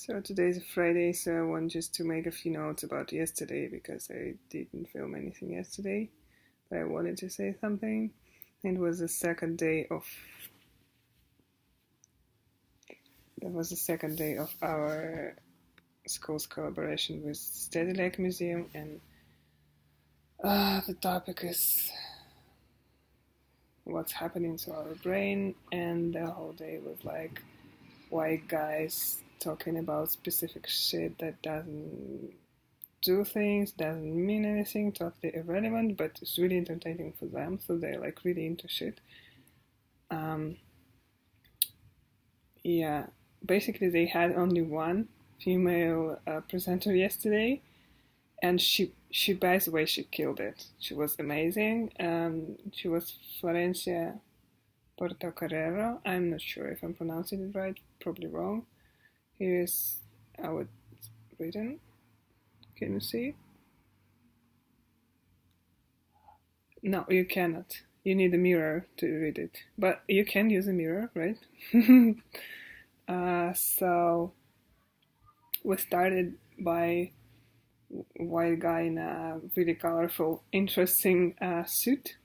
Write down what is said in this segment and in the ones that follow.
So today's Friday, so I want just to make a few notes about yesterday because I didn't film anything yesterday, but I wanted to say something. It was the second day of our school's collaboration with Steady Lake Museum, and the topic is what's happening to our brain, and the whole day was like white guys talking about specific shit that doesn't do things, doesn't mean anything, totally irrelevant, but it's really entertaining for them, so they're like really into shit. Yeah, basically they had only one female presenter yesterday, and she by the way, she killed it. She was amazing. She was Florencia Portocarrero. I'm not sure if I'm pronouncing it right, probably wrong. Here's how it's written. Can you see? No, you cannot. You need a mirror to read it. But you can use a mirror, right? So we started by white guy in a really colorful, interesting suit,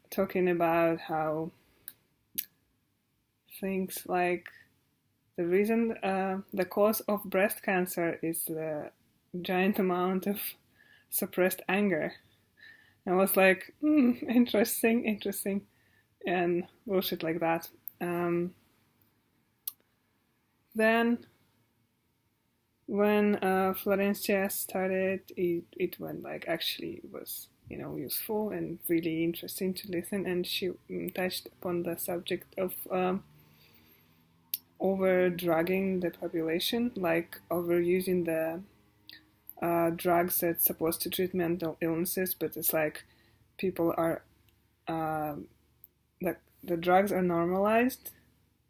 talking about how things like the cause of breast cancer is the giant amount of suppressed anger. I was like, interesting, and bullshit like that. Then, when Florencia started, it went like actually was useful and really interesting to listen, and she touched upon the subject of over drugging the population, like overusing the drugs that's supposed to treat mental illnesses, but it's like people are the drugs are normalized,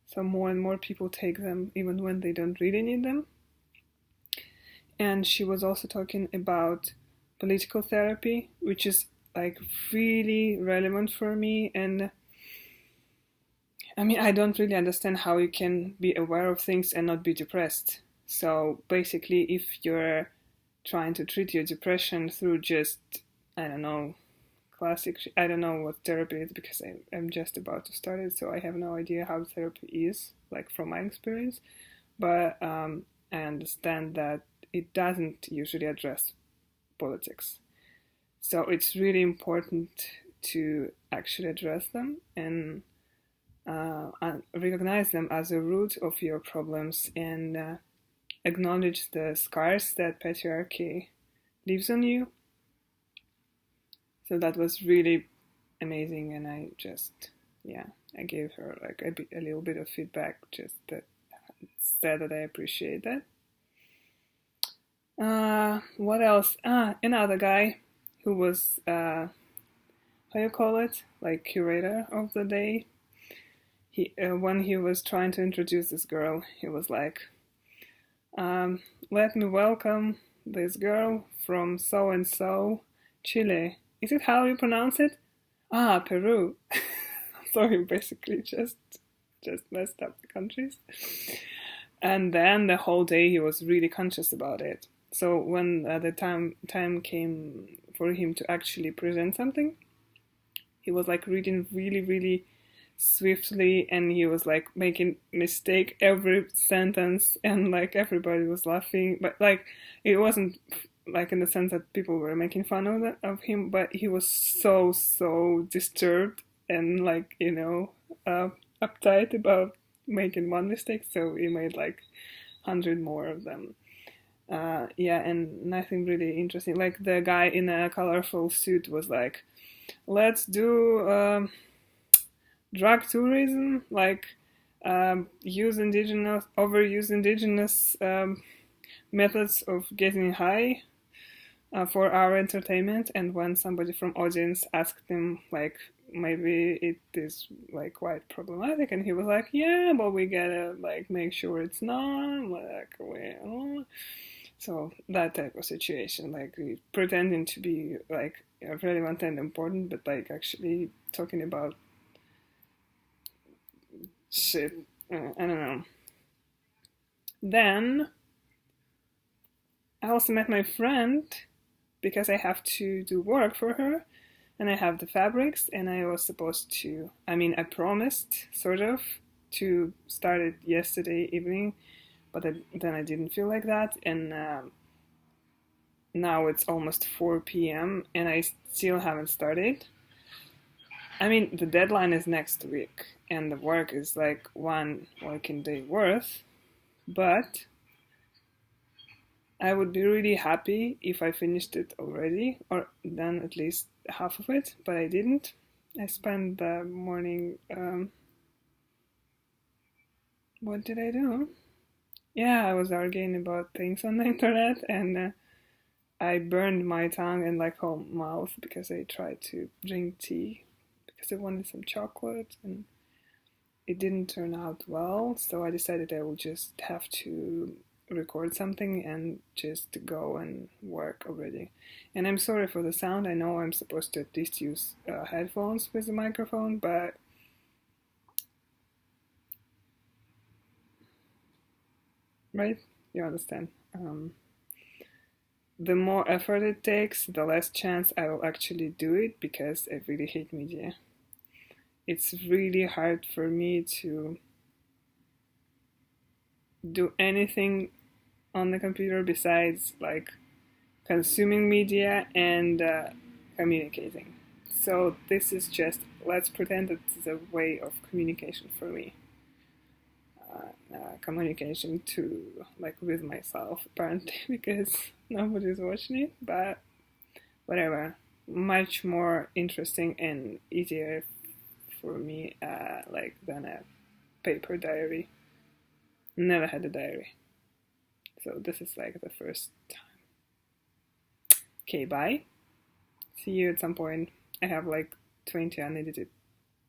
so more and more people take them even when they don't really need them. And she was also talking about political therapy, which is like really relevant for me. And I mean, I don't really understand how you can be aware of things and not be depressed. So basically, if you're trying to treat your depression through just, I don't know, I don't know what therapy is because I'm just about to start it, so I have no idea how therapy is, like from my experience. But I understand that it doesn't usually address politics. So it's really important to actually address them and recognize them as the root of your problems, and acknowledge the scars that patriarchy leaves on you. So that was really amazing, and I gave her like a little bit of feedback, just that said that I appreciate that. What else? Another guy who was how you call it, like curator of the day. He when he was trying to introduce this girl, he was like, "Let me welcome this girl from so and so, Chile. Is it how you pronounce it? Peru." So he basically just messed up the countries. And then the whole day he was really conscious about it. So when the time came for him to actually present something, he was like reading really, really swiftly, and he was like making mistake every sentence, and like everybody was laughing, but like it wasn't like in the sense that people were making fun of him, but he was so disturbed and like uptight about making one mistake, so he made like 100 more of them. And nothing really interesting. Like the guy in a colorful suit was like, let's do drug tourism, like overuse indigenous methods of getting high for our entertainment. And when somebody from audience asked him like maybe it is like quite problematic, and he was like, yeah, but we gotta like make sure it's not like well. So that type of situation, like pretending to be like relevant and important, but like actually talking about shit. I don't know. Then I also met my friend because I have to do work for her, and I have the fabrics, and I was supposed to, I promised, sort of, to start it yesterday evening, but then I didn't feel like that, and now it's almost 4 p.m. and I still haven't started. The deadline is next week, and the work is like one working day worth, but I would be really happy if I finished it already, or done at least half of it, but I didn't. I spent the morning, what did I do? Yeah, I was arguing about things on the internet, and I burned my tongue and like whole mouth because I tried to drink tea because I wanted some chocolate, and it didn't turn out well, so I decided I would just have to record something and just go and work already. And I'm sorry for the sound. I know I'm supposed to at least use headphones with the microphone, but right? You understand. The more effort it takes, the less chance I will actually do it because I really hate media. It's really hard for me to do anything on the computer besides like consuming media and communicating. So this is just, let's pretend it's a way of communication for me. Communication to like with myself apparently because nobody's watching it, but whatever. Much more interesting and easier for me like than a paper diary. Never had a diary, so this is like the first time. Okay, bye. See you at some point. I have like 20 unedited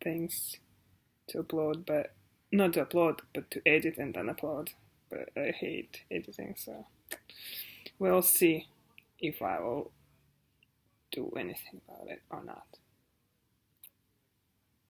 things to upload, but not to upload, but to edit and then upload. But I hate editing, so we'll see if I will do anything about it or not.